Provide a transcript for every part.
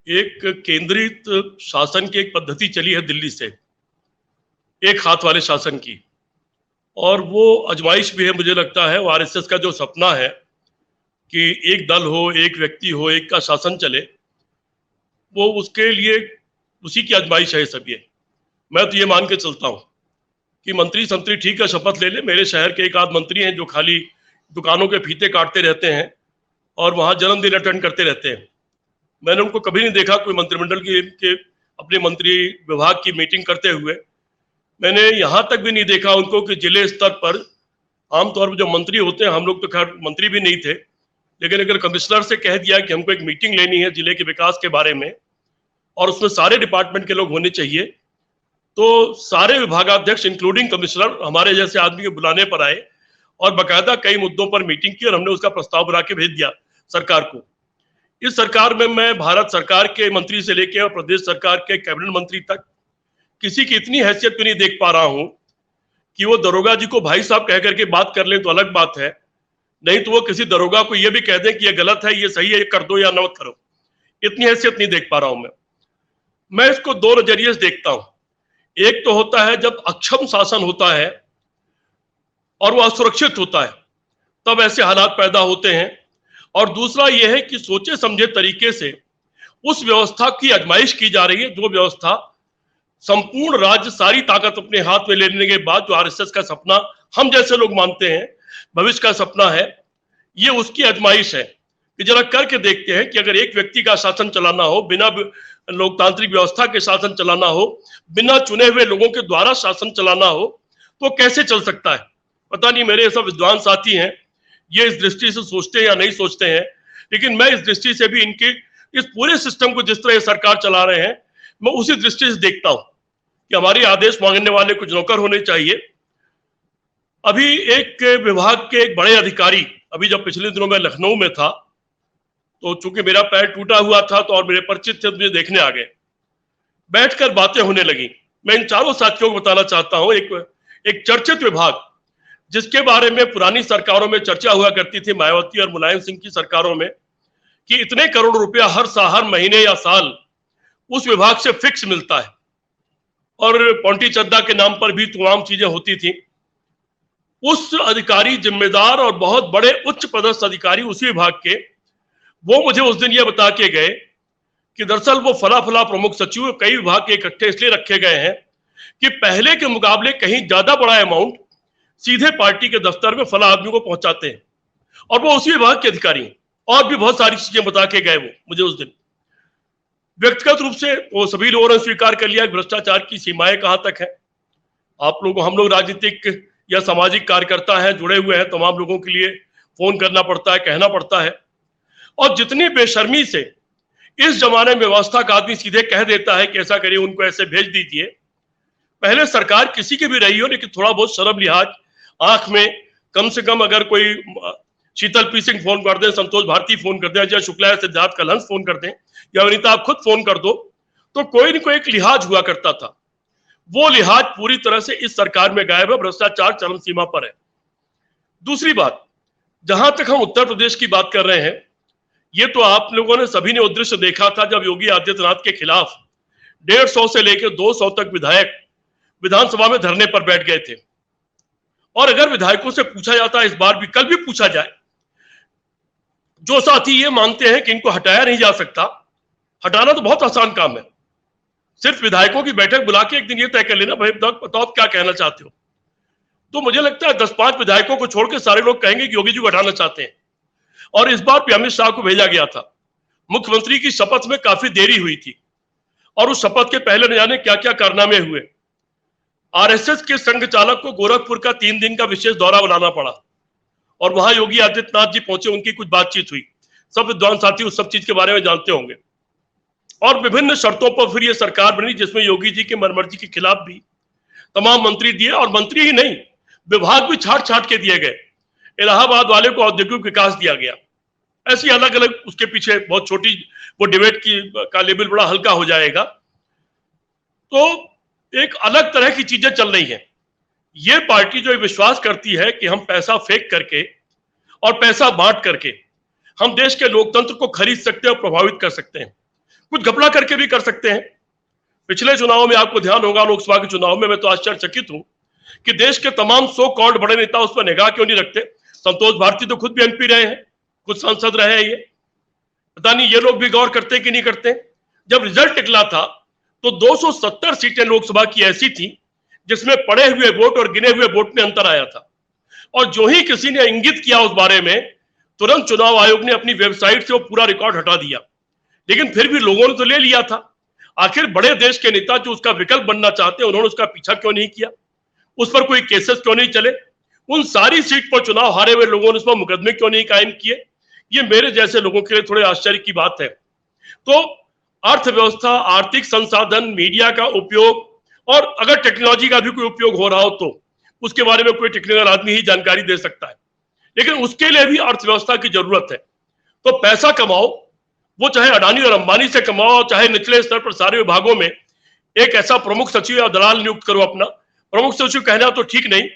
एक केंद्रित शासन की एक पद्धति चली है दिल्ली से, एक हाथ वाले शासन की, और वो आजमाइश भी है। मुझे लगता है वो आरएसएस का जो सपना है कि एक दल हो, एक व्यक्ति हो, एक का शासन चले, वो उसके लिए उसी की आजमाइश है सब। ये मैं तो ये मान के चलता हूँ कि मंत्री संतरी ठीक है, शपथ ले ले। मेरे शहर के एक आध मंत्री हैं जो खाली दुकानों के फीते काटते रहते हैं और वहां जन्मदिन अटेंड करते रहते हैं। मैंने उनको कभी नहीं देखा कोई मंत्रिमंडल के अपने मंत्री विभाग की मीटिंग करते हुए। मैंने यहां तक भी नहीं देखा उनको कि जिले स्तर पर, आमतौर पर जो मंत्री होते हैं, हम लोग तो खैर मंत्री भी नहीं थे, लेकिन अगर कमिश्नर से कह दिया कि हमको एक मीटिंग लेनी है जिले के विकास के बारे में और उसमें सारे डिपार्टमेंट के लोग होने चाहिए, तो सारे विभागाध्यक्ष इंक्लूडिंग कमिश्नर हमारे जैसे आदमी के बुलाने पर आए और बाकायदा कई मुद्दों पर मीटिंग की और हमने उसका प्रस्ताव बना के भेज दिया सरकार को। इस सरकार में मैं भारत सरकार के मंत्री से लेकर और प्रदेश सरकार के कैबिनेट मंत्री तक किसी की इतनी हैसियत भी नहीं देख पा रहा हूं कि वो दरोगा जी को भाई साहब कह करके बात कर लें तो अलग बात है, नहीं तो वो किसी दरोगा को ये भी कह दें कि ये गलत है, ये सही है, ये कर दो या न करो। इतनी हैसियत नहीं देख पा रहा हूं मैं इसको दो नजरिए से देखता हूं। एक तो होता है जब अक्षम शासन होता है और वो असुरक्षित होता है, तब ऐसे हालात पैदा होते हैं। और दूसरा यह है कि सोचे समझे तरीके से उस व्यवस्था की आजमाइश की जा रही है, जो व्यवस्था संपूर्ण राज्य सारी ताकत अपने हाथ में लेने के बाद, जो आरएसएस का सपना हम जैसे लोग मानते हैं भविष्य का सपना है, ये उसकी आजमाइश है कि जरा करके देखते हैं कि अगर एक व्यक्ति का शासन चलाना हो, बिना लोकतांत्रिक व्यवस्था के शासन चलाना हो, बिना चुने हुए लोगों के द्वारा शासन चलाना हो, तो कैसे चल सकता है। पता नहीं मेरे सब विद्वान साथी हैं ये इस दृष्टि से सोचते हैं या नहीं सोचते हैं, लेकिन मैं इस दृष्टि से भी इनके इस पूरे सिस्टम को जिस तरह ये सरकार चला रहे हैं, मैं उसी दृष्टि से देखता हूं कि हमारे आदेश मांगने वाले कुछ नौकर होने चाहिए। अभी एक विभाग के एक बड़े अधिकारी, अभी जब पिछले दिनों में लखनऊ में था, तो चूंकि मेरा पैर टूटा हुआ था तो और मेरे परिचित थे, मुझे देखने आ गए, बैठकर बातें होने लगी। मैं इन चारों साथियों को बताना चाहता हूं, एक चर्चित विभाग जिसके बारे में पुरानी सरकारों में चर्चा हुआ करती थी, मायावती और मुलायम सिंह की सरकारों में, कि इतने करोड़ रुपया हर महीने या साल उस विभाग से फिक्स मिलता है और पौंटी चद्दा के नाम पर भी तमाम चीजें होती थी। उस अधिकारी, जिम्मेदार और बहुत बड़े उच्च पदस्थ अधिकारी उसी विभाग के, वो मुझे उस दिन ये बता के गए कि दरअसल वो फला फला प्रमुख सचिव कई विभाग के इकट्ठे इसलिए रखे गए हैं कि पहले के मुकाबले कहीं ज्यादा बड़ा अमाउंट सीधे पार्टी के दफ्तर में फला आदमी को पहुंचाते हैं, और वो उसी विभाग के अधिकारी हैं। और भी बहुत सारी चीजें बता के गए वो मुझे उस दिन। व्यक्तिगत रूप से वो सभी लोगों ने स्वीकार कर लिया भ्रष्टाचार की सीमाएं कहां तक है। आप लोग, हम लोग राजनीतिक या सामाजिक कार्यकर्ता हैं, जुड़े हुए हैं, तमाम लोगों के लिए फोन करना पड़ता है, कहना पड़ता है। और जितनी बेशर्मी से इस जमाने में व्यवस्था का आदमी सीधे कह देता है कि ऐसा करिए, उनको ऐसे भेज दीजिए। पहले सरकार किसी की भी रही हो, लेकिन थोड़ा बहुत शर्म लिहाज आंख में, कम से कम अगर कोई शीतल पी सिंह फोन कर दें, संतोष भारती फोन कर दें, अजय शुक्ला या सिद्धार्थ कलहंस फोन कर दें, या वनिता आप खुद फोन कर दो, तो कोई न कोई एक लिहाज हुआ करता था। वो लिहाज पूरी तरह से इस सरकार में गायब है। भ्रष्टाचार चरम सीमा पर है। दूसरी बात, जहां तक हम उत्तर प्रदेश की बात कर रहे हैं, ये तो आप लोगों ने सभी ने वो दृश्य देखा था जब योगी आदित्यनाथ के खिलाफ 150 से लेकर 200 तक विधायक विधानसभा में धरने पर बैठ गए थे। और अगर विधायकों से पूछा जाता, इस बार भी, कल भी पूछा जाए, जो साथी ये मानते हैं कि इनको हटाया नहीं जा सकता, हटाना तो बहुत आसान काम है। सिर्फ विधायकों की बैठक बुला के एक दिन ये तय कर लेना, भाई बताओ आप क्या कहना चाहते हो। तो मुझे लगता है 10-5 विधायकों को छोड़ के सारे लोग कहेंगे कि योगी जी को हटाना चाहते हैं। और इस बार भी अमित शाह को भेजा गया था। मुख्यमंत्री की शपथ में काफी देरी हुई थी और उस शपथ के पहले न जाने क्या क्या कारनामे हुए। आरएसएस के संघ चालक को गोरखपुर का 3 दिन का विशेष दौरा बनाना पड़ा और वहां योगी आदित्यनाथ जी पहुंचे, उनकी कुछ बातचीत हुई। सब विद्वान साथी उस सब चीज के बारे में जानते होंगे। और विभिन्न शर्तों पर फिर ये सरकार बनी, जिसमें योगी जी के मनमर्जी के खिलाफ भी तमाम मंत्री दिए, और मंत्री ही नहीं, विभाग भी छाट छाट के दिए गए। इलाहाबाद वाले को औद्योगिक विकास दिया गया। ऐसी अलग अलग, उसके पीछे बहुत छोटी वो डिबेट की का लेवल बड़ा हल्का हो जाएगा। तो एक अलग तरह की चीजें चल रही हैं। ये पार्टी जो विश्वास करती है कि हम पैसा फेंक करके और पैसा बांट करके हम देश के लोकतंत्र को खरीद सकते हैं और प्रभावित कर सकते हैं, कुछ घपला करके भी कर सकते हैं। पिछले चुनाव में आपको ध्यान होगा, लोकसभा के चुनाव में मैं तो आश्चर्यचकित हूं कि देश के तमाम सो कॉल्ड बड़े नेता उस पर निगाह क्यों नहीं रखते। संतोष भारती तो खुद भी एमपी रहे हैं, खुद सांसद रहे हैं, ये पता नहीं ये लोग भी गौर करते कि नहीं करते। जब रिजल्ट निकला था तो 270 सीटें लोकसभा की ऐसी थी जिसमें पड़े हुए वोट और गिने हुए वोट में अंतर आया था, और जो ही किसी ने इंगित किया उस बारे में, तुरंत चुनाव आयोग ने अपनी वेबसाइट से वो पूरा रिकॉर्ड हटा दिया। लेकिन फिर भी लोगों ने तो ले लिया था। आखिर बड़े देश के नेता जो उसका विकल्प बनना चाहते हैं, उन्होंने उसका पीछा क्यों नहीं किया? उस पर कोई केसेस क्यों नहीं चले? उन सारी सीट पर चुनाव हारे हुए लोगों ने उस पर मुकदमे क्यों नहीं कायम किए? ये मेरे जैसे लोगों के लिए थोड़े आश्चर्य की बात है। तो अर्थव्यवस्था, आर्थिक संसाधन, मीडिया का उपयोग, और अगर टेक्नोलॉजी का भी कोई उपयोग हो रहा हो तो उसके बारे में कोई टेक्निकल आदमी ही जानकारी दे सकता है। लेकिन उसके लिए भी अर्थव्यवस्था की जरूरत है। तो पैसा कमाओ, वो चाहे अडानी और अंबानी से कमाओ, चाहे निचले स्तर पर सारे विभागों में एक ऐसा प्रमुख सचिव या दलाल नियुक्त करो। अपना प्रमुख सचिव कहना तो ठीक नहीं,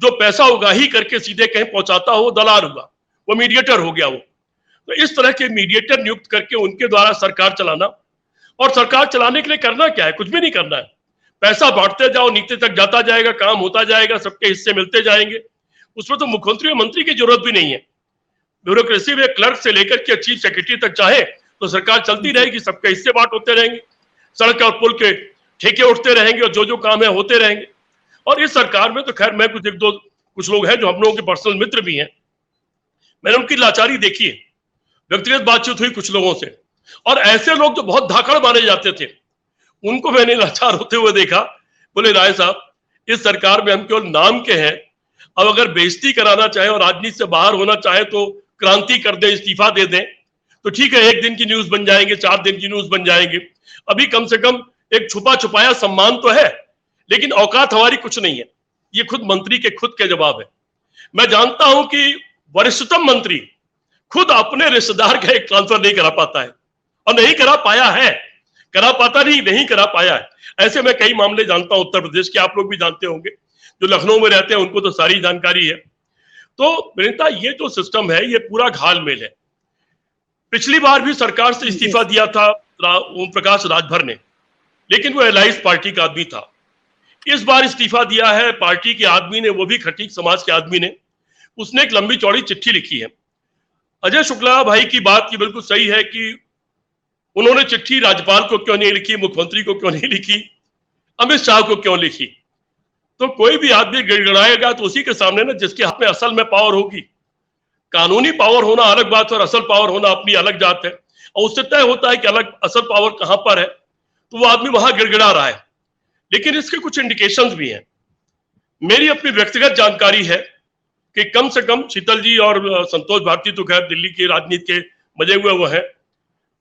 जो पैसा उगाही करके सीधे कहीं पहुंचाता हो वो दलाल हुआ, वो मीडिएटर हो गया वो। तो इस तरह के मीडिएटर नियुक्त करके उनके द्वारा सरकार चलाना, और सरकार चलाने के लिए करना क्या है? कुछ भी नहीं करना है। पैसा बांटते जाओ, नीचे तक जाता जाएगा, काम होता जाएगा, सबके हिस्से मिलते जाएंगे। उसमें तो मुख्यमंत्री और मंत्री की जरूरत भी नहीं है। ब्यूरोक्रेसी में क्लर्क से लेकर के चीफ सेक्रेटरी तक चाहे तो सरकार चलती रहेगी, सबके हिस्से बांट होते रहेंगे, सड़क और पुल के ठेके उठते रहेंगे, और जो जो काम है होते रहेंगे। और इस सरकार में तो खैर मैं कुछ लोग हैं जो हम लोगों के पर्सनल मित्र भी हैं, मैंने उनकी लाचारी देखी है, व्यक्तिगत बातचीत हुई कुछ लोगों से, और ऐसे लोग जो बहुत धाकड़ माने जाते थे उनको मैंने लाचार होते हुए देखा। बोले राय साहब, इस सरकार में हम केवल नाम के हैं, अब अगर बेइज्जती कराना चाहे और राजनीति से बाहर होना चाहे तो क्रांति कर दे, इस्तीफा दे दें तो ठीक है, एक दिन की न्यूज बन जाएंगे, 4 दिन की न्यूज बन जाएंगे। अभी कम से कम एक छुपा छुपाया सम्मान तो है, लेकिन औकात हमारी कुछ नहीं है। ये खुद मंत्री के खुद के जवाब है। मैं जानता हूं कि वरिष्ठतम मंत्री खुद अपने रिश्तेदार का एक ट्रांसफर नहीं करा पाता है, और नहीं करा पाया है, करा पाता नहीं करा पाया है। ऐसे मैं कई मामले जानता हूं उत्तर प्रदेश के, आप लोग भी जानते होंगे, जो लखनऊ में रहते हैं उनको तो सारी जानकारी है। तो विनीता, ये जो सिस्टम है ये पूरा घालमेल है। पिछली बार भी सरकार से इस्तीफा दिया था ओम प्रकाश राजभर ने, लेकिन वो एलाइज पार्टी का आदमी था। इस बार इस्तीफा दिया है पार्टी के आदमी ने, वो भी खटीक समाज के आदमी ने। उसने एक लंबी चौड़ी चिट्ठी लिखी है। अजय शुक्ला भाई की बात की बिल्कुल सही है कि उन्होंने चिट्ठी राज्यपाल को क्यों नहीं लिखी, मुख्यमंत्री को क्यों नहीं लिखी, अमित शाह को क्यों लिखी? तो कोई भी आदमी गिड़गिड़ाएगा तो उसी के सामने ना जिसके हाथ में असल में पावर होगी। कानूनी पावर होना अलग बात है और असल पावर होना अपनी अलग जात है, और उससे तय होता है कि अलग असल पावर कहां पर है। तो वो आदमी वहां गिड़गिड़ा रहा है, लेकिन इसके कुछ इंडिकेशंस भी हैं। मेरी अपनी व्यक्तिगत जानकारी है कि कम से कम शीतल जी और संतोष भारती तो खैर दिल्ली की राजनीति के मजे हुए वो हैं,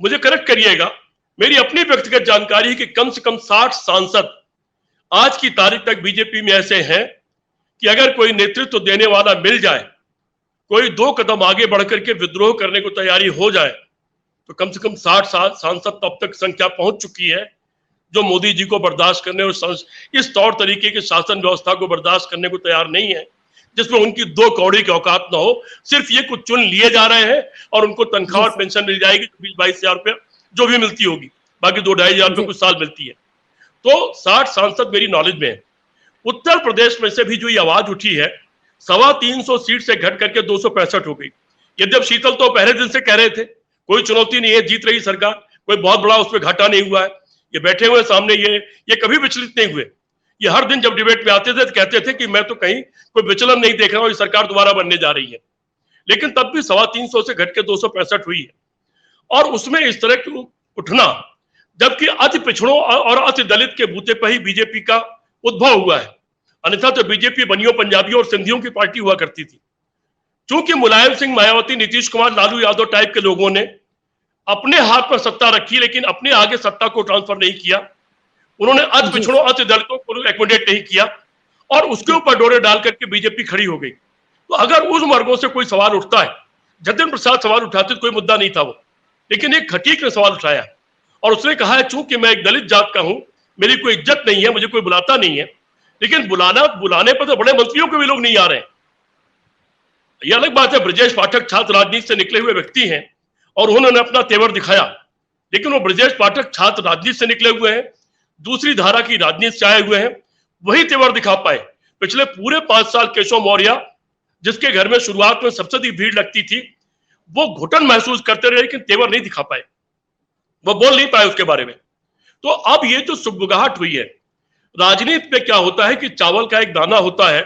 मुझे करेक्ट करिएगा, मेरी अपनी व्यक्तिगत जानकारी है कि कम से कम 60 सांसद आज की तारीख तक बीजेपी में ऐसे हैं कि अगर कोई नेतृत्व देने वाला मिल जाए, कोई 2 कदम आगे बढ़कर के विद्रोह करने को तैयारी हो जाए, तो कम से कम 60 सांसद तब तक संख्या पहुंच चुकी है जो मोदी जी को बर्दाश्त करने और इस तौर तरीके के शासन व्यवस्था को बर्दाश्त करने को तैयार नहीं है, जिसमें उनकी 2 कौड़ी की औकात ना हो। सिर्फ ये कुछ चुन लिए जा रहे हैं और उनको तनख्वाह और पेंशन मिल जाएगी 20-22 हजार रुपया जो भी मिलती होगी, बाकी 2-2.5 हजार रुपये कुछ साल मिलती है। तो 60 सांसद मेरी नॉलेज में है। उत्तर प्रदेश में से भी जो ये आवाज उठी है 325 सीट से घट करके 265 हो गई। यद्यप शीतल तो पहले दिन से कह रहे थे कोई चुनौती नहीं है, जीत रही सरकार, कोई बहुत बड़ा उसमें घाटा नहीं हुआ है। ये बैठे हुए सामने, ये कभी विचलित नहीं हुए। ये हर दिन जब डिबेट में आते थे तो कहते थे कि मैं तो कहीं कोई विचलन नहीं देख रहा हूं, ये सरकार दोबारा बनने जा रही है। लेकिन तब भी 325 से घट के 265 हुई है। और उसमें इस तरह की उठना, जबकि अति पिछड़ों और अति दलित के बूते पर ही बीजेपी का उद्भव हुआ है, अन्यथा तो बीजेपी बनियों, पंजाबियों और सिंधियों की पार्टी हुआ करती थी। चूंकि मुलायम सिंह, मायावती, नीतीश कुमार, लालू यादव टाइप के लोगों ने अपने हाथ पर सत्ता रखी, लेकिन अपने आगे सत्ता को ट्रांसफर नहीं किया। उन्होंने अति पिछड़ों, अति दलितों को एकोमोडेट नहीं किया, और उसके ऊपर डोरे डाल करके बीजेपी खड़ी हो गई। तो अगर उस वर्गों से कोई सवाल उठता है, जतिन प्रसाद सवाल उठाते तो कोई मुद्दा नहीं था वो, लेकिन एक खटीक ने सवाल उठाया और उसने कहा है चूंकि मैं एक दलित जात का हूं, मेरी कोई इज्जत नहीं है, मुझे कोई बुलाता नहीं है, लेकिन बुलाने पर तो बड़े मंत्रियों के भी लोग नहीं आ रहे हैं। यह अलग बात है, ब्रजेश पाठक छात्र राजनीति से निकले हुए व्यक्ति हैं और उन्होंने अपना तेवर दिखाया, लेकिन वो ब्रजेश पाठक छात्र राजनीति से निकले हुए हैं, दूसरी धारा की राजनीति से आए हुए हैं, वही तेवर दिखा पाए। पिछले पूरे 5 साल केशव मौर्य, जिसके घर में शुरुआत में सबसे अधिक भीड़ लगती थी, वो घुटन महसूस करते रहे लेकिन तेवर नहीं दिखा पाए, वो बोल नहीं पाए उसके बारे में। तो अब ये जो सुगबुगाहट हुई है, राजनीति में क्या होता है कि चावल का एक दाना होता है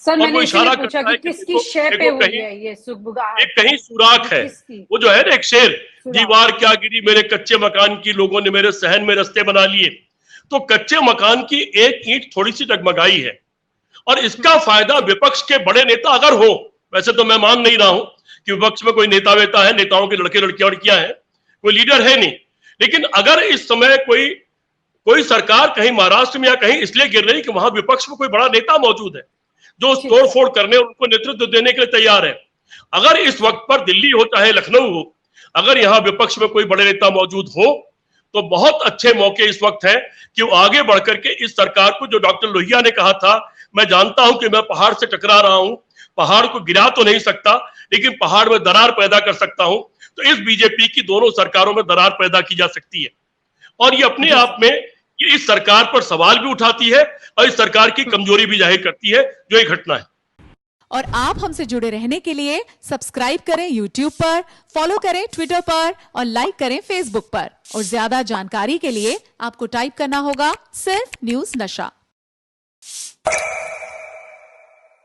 सर, और वो मैंने इशारा पूछा करता है कि किसकी शय पे हुई है ये सुगबुगाहट, एक कहीं सुराख है। वो जो है ना एक शेर, दीवार क्या गिरी मेरे कच्चे मकान की, लोगों ने मेरे सहन में रास्ते बना लिए। तो कच्चे मकान की एक ईंट थोड़ी सी डगमगाई है और इसका फायदा विपक्ष के बड़े नेता अगर हो, वैसे तो मैं मान नहीं रहा हूं कि विपक्ष में कोई नेता वेता है, नेताओं के लड़के लड़कियां हैं, कोई लीडर है नहीं, लेकिन अगर इस समय कोई सरकार कहीं महाराष्ट्र में या कहीं इसलिए गिर रही कि वहां विपक्ष में कोई बड़ा नेता मौजूद है जो तोड़ फोड़ करने और उनको नेतृत्व देने के लिए तैयार है। अगर इस वक्त पर दिल्ली हो चाहे लखनऊ हो, अगर यहाँ विपक्ष में कोई बड़े नेता मौजूद हो तो बहुत अच्छे मौके इस वक्त है कि वो आगे बढ़कर के इस सरकार को, जो डॉक्टर लोहिया ने कहा था, मैं जानता हूं कि मैं पहाड़ से टकरा रहा हूं, पहाड़ को गिरा तो नहीं सकता लेकिन पहाड़ में दरार पैदा कर सकता हूं, तो इस बीजेपी की दोनों सरकारों में दरार पैदा की जा सकती है। और ये अपने आप में ये इस सरकार पर सवाल भी उठाती है और इस सरकार की कमजोरी भी जाहिर करती है, जो ये घटना है। और आप हमसे जुड़े रहने के लिए सब्सक्राइब करें YouTube पर, फॉलो करें Twitter पर और लाइक करें Facebook पर। और ज्यादा जानकारी के लिए आपको टाइप करना होगा सिर्फ न्यूज़ नशा।